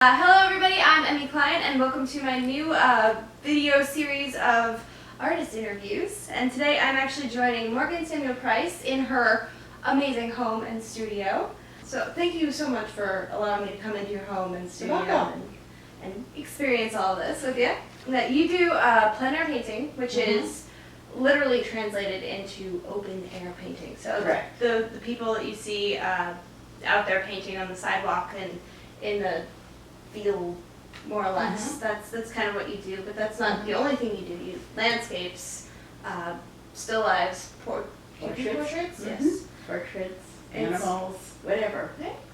Hello everybody, I'm Emmy Klein and welcome to my new video series of artist interviews. And today I'm actually joining Morgan Samuel Price in her amazing home and studio. So thank you so much for allowing me to come into your home and studio and experience all of this with you. That you do plein air painting, which is literally translated into open air painting. So the people that you see out there painting on the sidewalk and in the field, more or less. That's kind of what you do, but that's not the only thing you do. You landscapes, still lives, portraits, yes, portraits, animals, whatever.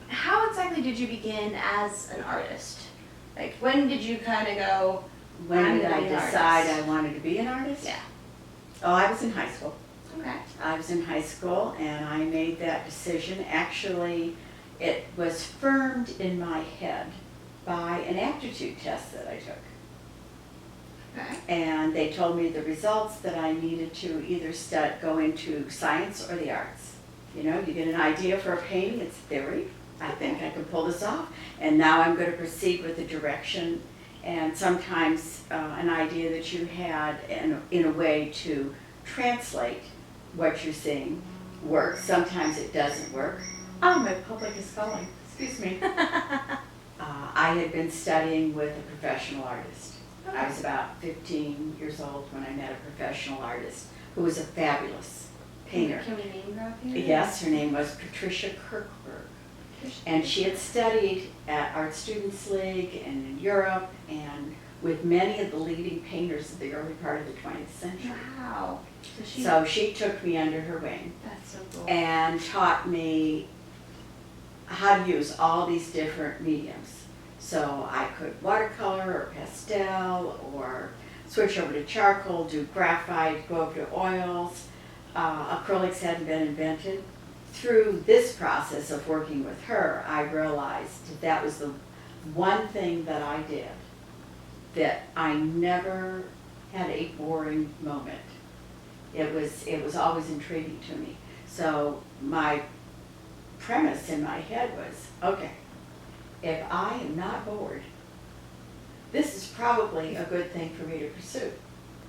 How exactly did you begin as an artist? Like, when did you kind of go? When did I decide I wanted to be an artist? Yeah. Oh, I was in high school. Okay. I was in high school, and I made that decision. Actually, it was firmed in my head by an aptitude test that I took. Okay. And they told me the results that I needed to either go into science or the arts. You know, you get an idea for a painting, it's theory. I think I can pull this off. And now I'm going to proceed with the direction and sometimes an idea that you had in a way to translate what you're seeing works. Sometimes it doesn't work. Oh, my public is calling. Excuse me. I had been studying with a professional artist. I was about 15 years old when I met a professional artist who was a fabulous painter. Can we name drop here? Yes, her name was Patricia Kirkberg. And she had studied at Art Students League and in Europe and with many of the leading painters of the early part of the 20th century. Wow. So she took me under her wing. That's so cool. And taught me how to use all these different mediums. So I could watercolor or pastel or switch over to charcoal, do graphite, go over to oils. Acrylics hadn't been invented. Through this process of working with her, I realized that was the one thing that I did that I never had a boring moment. It was always intriguing to me. So my premise in my head was, okay, if I am not bored, this is probably a good thing for me to pursue.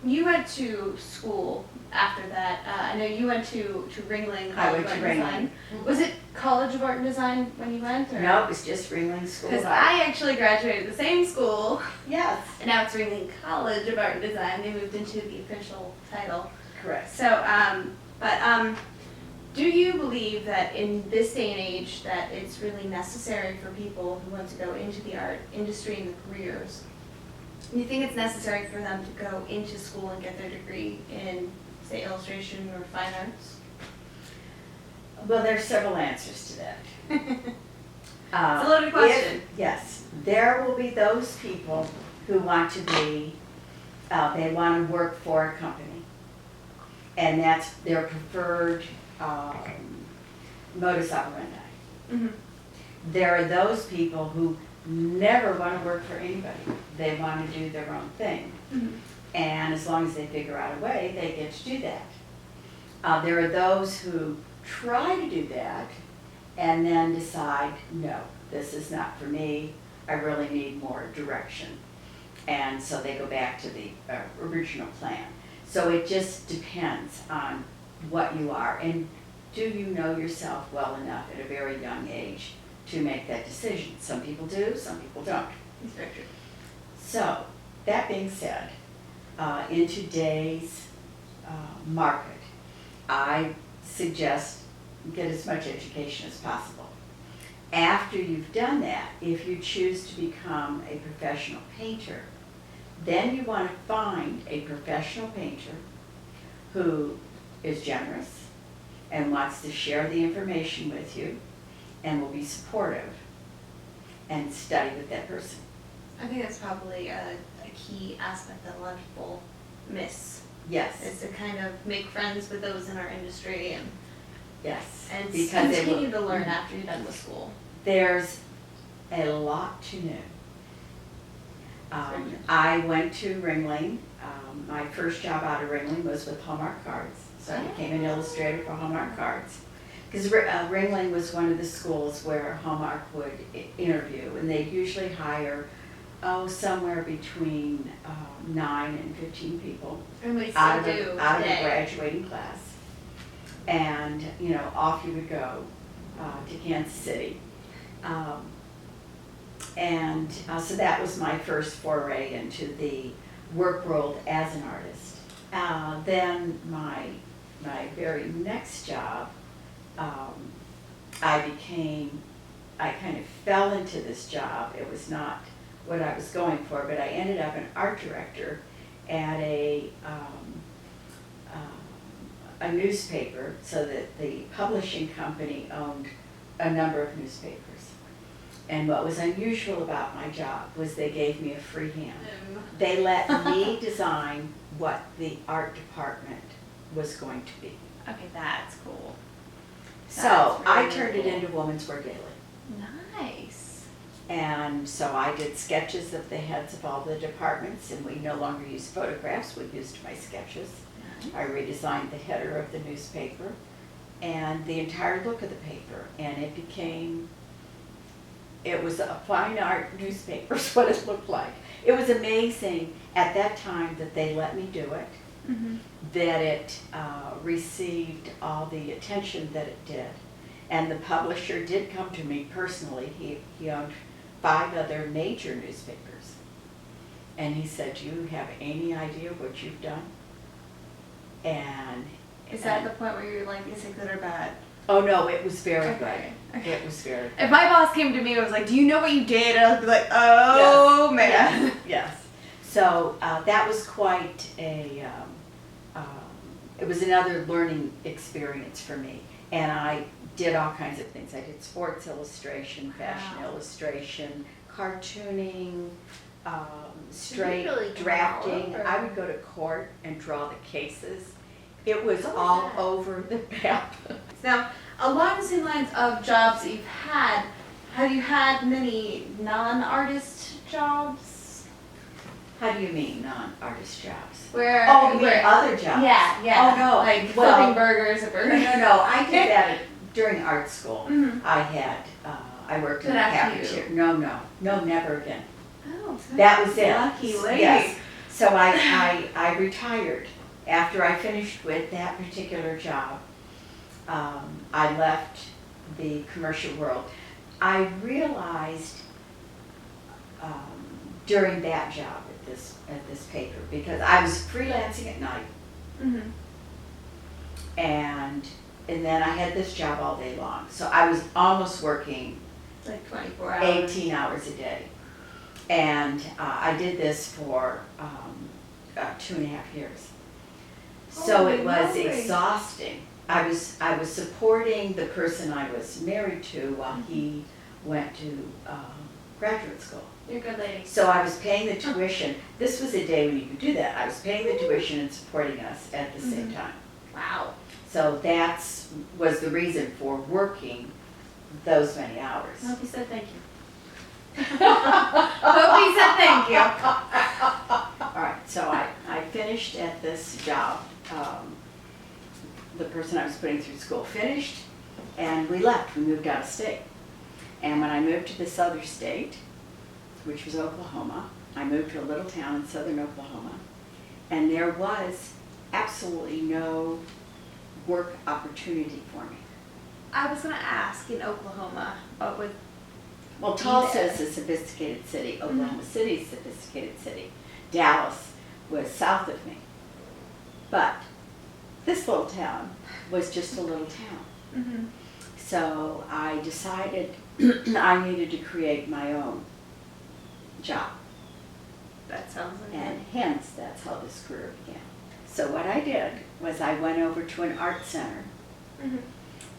You went to school after that. I know you went to Ringling College I went of to Art and Design. Was it College of Art and Design when you went? Or? No, it was just Ringling School Because of Art. I actually graduated the same school. Yes. And now it's Ringling College of Art and Design. They moved into the official title. Correct. So, do you believe that in this day and age that it's really necessary for people who want to go into the art industry and the careers? Do you think it's necessary for them to go into school and get their degree in, say, illustration or fine arts? Well, there's several answers to that. It's a loaded question. Yes. There will be those people who want to be, they want to work for a company. And that's their preferred modus operandi. Mm-hmm. There are those people who never want to work for anybody. They want to do their own thing. Mm-hmm. And as long as they figure out a way, they get to do that. There are those who try to do that and then decide, no, this is not for me. I really need more direction. And so they go back to the original plan. So it just depends on what you are. And do you know yourself well enough at a very young age to make that decision? Some people do, some people don't. That's very true. So, that being said, in today's market, I suggest get as much education as possible. After you've done that, if you choose to become a professional painter, then you want to find a professional painter who is generous and wants to share the information with you and will be supportive, and study with that person. I think that's probably a key aspect that a lot of people miss. Yes. Is to kind of make friends with those in our industry and Yes. and Because continue to learn after you're done with school. There's a lot to know. I went to Ringling. My first job out of Ringling was with Hallmark Cards. So I became an illustrator for Hallmark Cards. because Ringling was one of the schools where Hallmark would interview, and they usually hire, somewhere between 9 and 15 people And we out still of do a today. graduating class. And, off you would go to Kansas City. So that was my first foray into the work world as an artist. Then my very next job, I kind of fell into this job. It was not what I was going for, but I ended up an art director at a newspaper, so that the publishing company owned a number of newspapers. And what was unusual about my job was they gave me a free hand. They let me design what the art department was going to be. Okay, that's cool. So That's I really turned it cool. into Woman's Wear Daily. Nice. And so I did sketches of the heads of all the departments, and we no longer used photographs, we used my sketches. I redesigned the header of the newspaper and the entire look of the paper, and it was a fine art newspaper is what it looked like. It was amazing at that time that they let me do it, Mm-hmm. that it received all the attention that it did. And the publisher did come to me personally. He owned 5 other major newspapers. And he said, "Do you have any idea what you've done?" And Is that the point where you're like, is it good or bad? oh no, it was very Okay. good. It was very good. If my boss came to me and was like, "Do you know what you did?" I'd be like, "Oh man." Yes, yes. So that was quite it was another learning experience for me. And I did all kinds of things. I did sports illustration, fashion Wow. illustration, cartooning, straight really go drafting. all over. I would go to court and draw the cases. It was How was all that? over the map. Now, along the same lines of jobs that you've had, have you had many non-artist jobs? How do you mean non-artist jobs? Where? Oh, you mean where, other jobs? Yeah, yeah. Oh, no. Like Well, flipping burgers at Burger No, I did that during art school. Mhm. I had, I worked in the But after you- cafeteria. No, never again. Oh, so That was it. lucky lady. Yes. So I retired. After I finished with that particular job, I left the commercial world. I realized during that job at this paper, because I was freelancing at night, Mhm. and then I had this job all day long. So I was almost working Like 24 hours. 18 hours a day. And I did this for 2.5 years. So Holy it was moly. exhausting. I was supporting the person I was married to while he went to graduate school. You're a good lady. So I was paying the tuition. This was a day when you could do that. I was paying the tuition and supporting us at the same time. Wow. So was the reason for working those many hours. I hope you said thank you. Hope you said thank you. All right, so I finished at this job. The person I was putting through school finished, and we left. We moved out of state. And when I moved to this other state, which was Oklahoma, I moved to a little town in southern Oklahoma, and there was absolutely no work opportunity for me. I was gonna ask in Oklahoma, but with Well, Tulsa is a sophisticated city. Oklahoma City is a sophisticated city. Dallas was south of me. But this little town was just a little town. mm-hmm. So I decided I needed to create my own job. That sounds like And hence, that's how this career began. So what I did was I went over to an art center mm-hmm.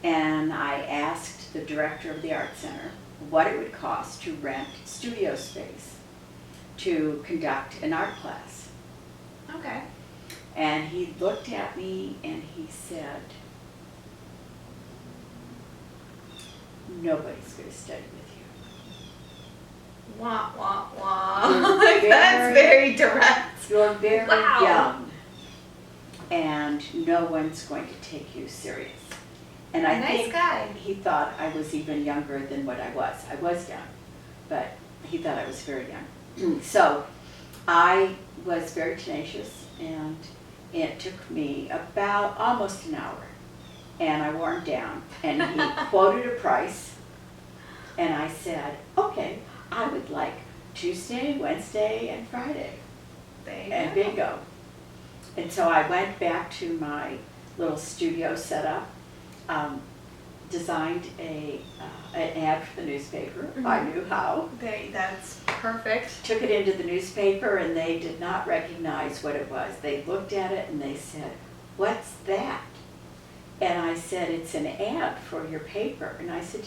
and I asked the director of the art center what it would cost to rent studio space to conduct an art class. Okay. And he looked at me and he said, "Nobody's going to study with you. Wah, wah, wah. You're That's very direct. You're very Wow. young, and no one's going to take you serious." And I Nice think guy. he thought I was even younger than what I was. I was young, but he thought I was very young. So I was very tenacious, and it took me about almost an hour. And I wore him down, and he quoted a price, and I said, okay, I would like Tuesday, Wednesday, and Friday. And bingo. And so I went back to my little studio setup, designed an ad for the newspaper. I knew how. That's perfect. Took it into the newspaper, and they did not recognize what it was. They looked at it and they said, "What's that?" And I said, "It's an ad for your paper." And I said,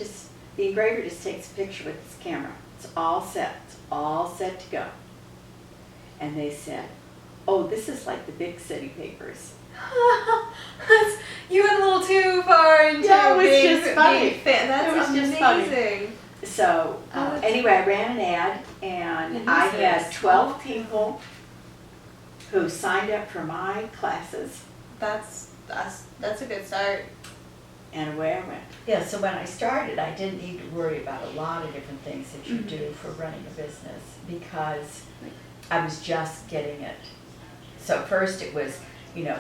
the engraver just takes a picture with his camera. It's all set. It's all set to go. And they said, "Oh, this is like the big city papers." You went a little too far into Yeah, it was being, just funny. being fan. That's It was amazing. just funny. So that's- anyway, I ran an ad, and I had 12 people who signed up for my classes, That's a good start. and away I went. Yeah, so when I started, I didn't need to worry about a lot of different things that you do for running a business, because I was just getting it. So first it was,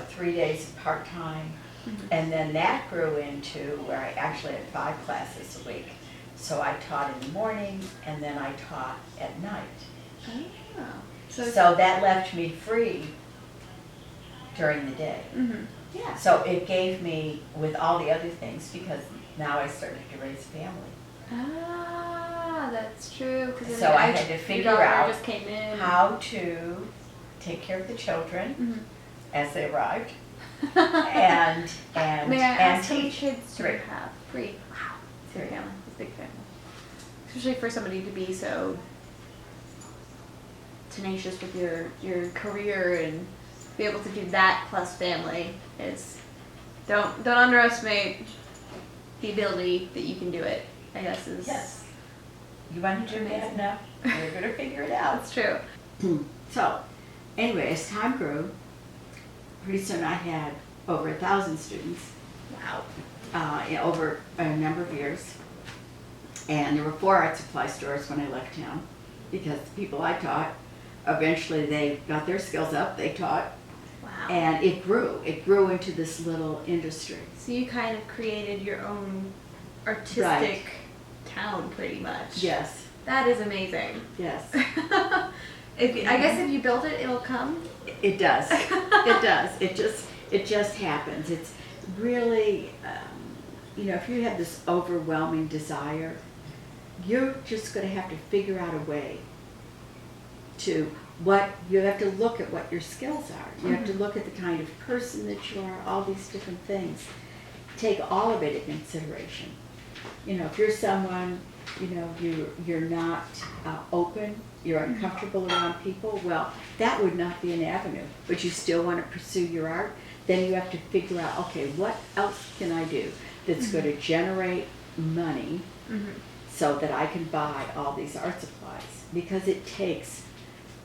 3 days of part-time, and then that grew into where I actually had 5 classes a week. So I taught in the morning, and then I taught at night. Oh. So that left me free during the day. Yeah. So it gave me, with all the other things, because now I started to raise a family, Ah, that's true. So I had to figure out just came in. how to take care of the children as they arrived, and May I ask how many teach. kids do 3. you have? 3. Wow. It's a big Three. family. It's a big family. Especially for somebody to be so tenacious with your career and be able to do that plus family is don't underestimate the ability that you can do it. I guess is Yes. You want to do that enough, you're going to figure it out. that's true. So, anyway, as time grew, pretty soon I had over 1,000 students Wow. over a number of years. And there were 4 art supply stores when I left town, because the people I taught, eventually they got their skills up, they taught, Wow. and it grew. It grew into this little industry. So you kind of created your own artistic Right. town, pretty much. Yes, That is amazing. yes. I guess if you build it, it'll come. It does. It does. It just happens. It's really, if you have this overwhelming desire, you're just going to have to figure out a way to you have to look at what your skills are. You have to look at the kind of person that you are, all these different things. Take all of it into consideration. If you're someone, you're not open, you're uncomfortable around people, well, that would not be an avenue, but you still want to pursue your art, then you have to figure out, okay, what else can I do that's going to generate money so that I can buy all these art supplies? Because it takes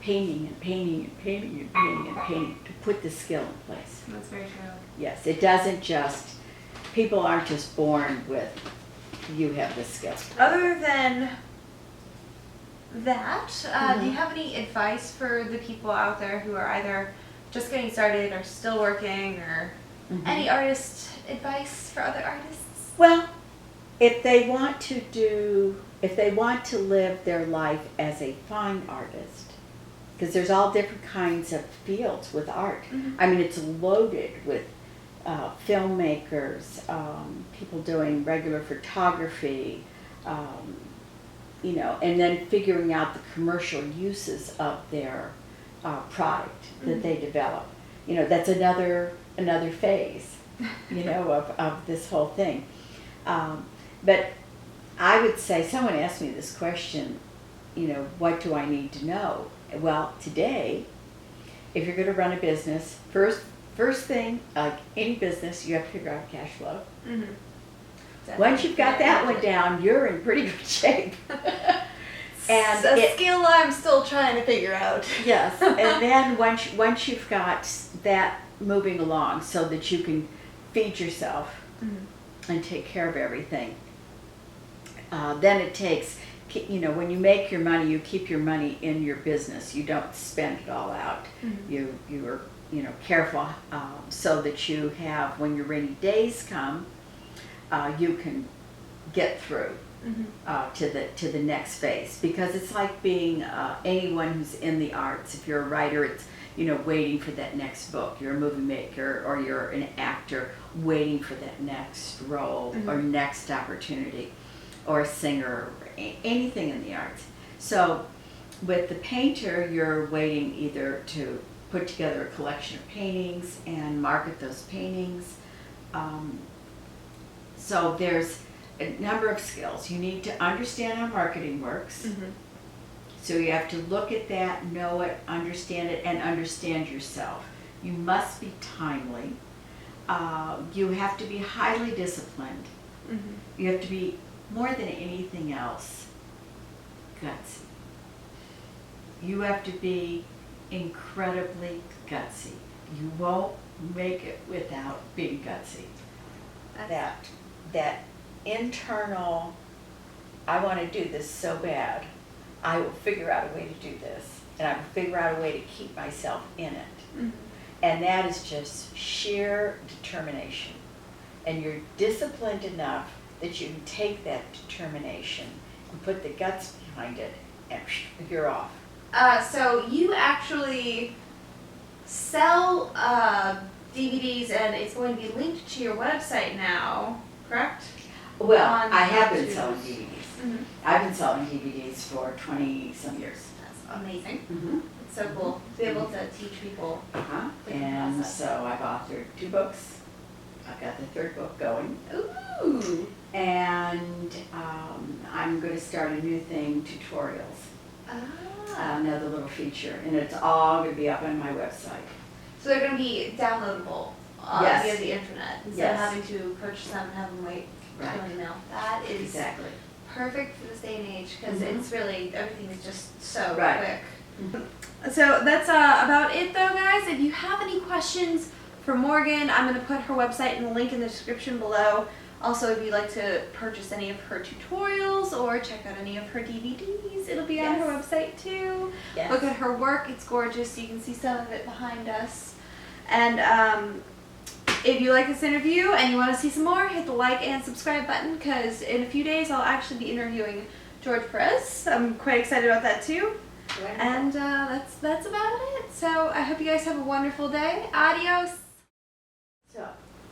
painting and painting and painting and painting and painting to put the skill in place. That's very true. Yes, it doesn't people aren't just born with, you have the skill. Other than that, do you have any advice for the people out there who are either just getting started or still working, or any artist advice for other artists? Well, if they want to live their life as a fine artist, because there's all different kinds of fields with art. I mean, it's loaded with filmmakers, people doing regular photography, and then figuring out the commercial uses of their product that they develop. That's another phase, of this whole thing. But I would say, someone asked me this question, what do I need to know? Well, today, if you're going to run a business, first thing, like any business, you have to figure out cash flow. Once you've got that one down, you're in pretty good shape. And a skill I'm still trying to figure out. Yes, and then once you've got that moving along so that you can feed yourself, and take care of everything. Then it takes, when you make your money, you keep your money in your business. You don't spend it all out. You are careful so that you have, when your rainy days come, you can get through to the next phase, because it's like being anyone who's in the arts. If you're a writer, it's waiting for that next book. You're a movie maker or you're an actor waiting for that next role or next opportunity, or a singer, or anything in the arts. So with the painter, you're waiting either to put together a collection of paintings and market those paintings. So there's a number of skills. You need to understand how marketing works. So you have to look at that, know it, understand it, and understand yourself. You must be timely. You have to be highly disciplined. You have to be, more than anything else, gutsy. You have to be incredibly gutsy. You won't make it without being gutsy. That internal, I want to do this so bad, I will figure out a way to do this, and I will figure out a way to keep myself in it. And that is just sheer determination. And you're disciplined enough that you can take that determination and put the guts behind it, and you're off. So you actually sell DVDs, and it's going to be linked to your website now, correct? Well, On I have been YouTube. selling DVDs. I've been selling DVDs for 20-some years. That's amazing. It's so cool to be able to teach people. Different And process. so I've authored 2 books. I've got the 3rd book going. Ooh. And I'm going to start a new thing, tutorials. Another little feature. And it's all going to be up on my website. So they're going to be downloadable Yes. via the internet instead Yes. of having to purchase them and have them wait Right. till email. That is Exactly. perfect for this day and age, because it's really, everything is just so Right. quick. So that's about it though, guys. If you have any questions for Morgan, I'm going to put her website and the link in the description below. Also, if you'd like to purchase any of her tutorials or check out any of her DVDs, it'll be on her Yes. website too. Yes. Look at her work. It's gorgeous. You can see some of it behind us. And if you like this interview and you want to see some more, hit the like and subscribe button, because in a few days I'll actually be interviewing George Perez. I'm quite excited about that too. And that's about it. So I hope you guys have a wonderful day. Adios. So,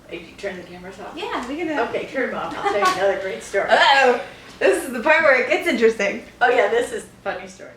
did you turn the cameras off? Yeah, we can. Okay, turn them off. I'll tell you another great story. Oh, this is the part where it gets interesting. Oh yeah, this is a funny story.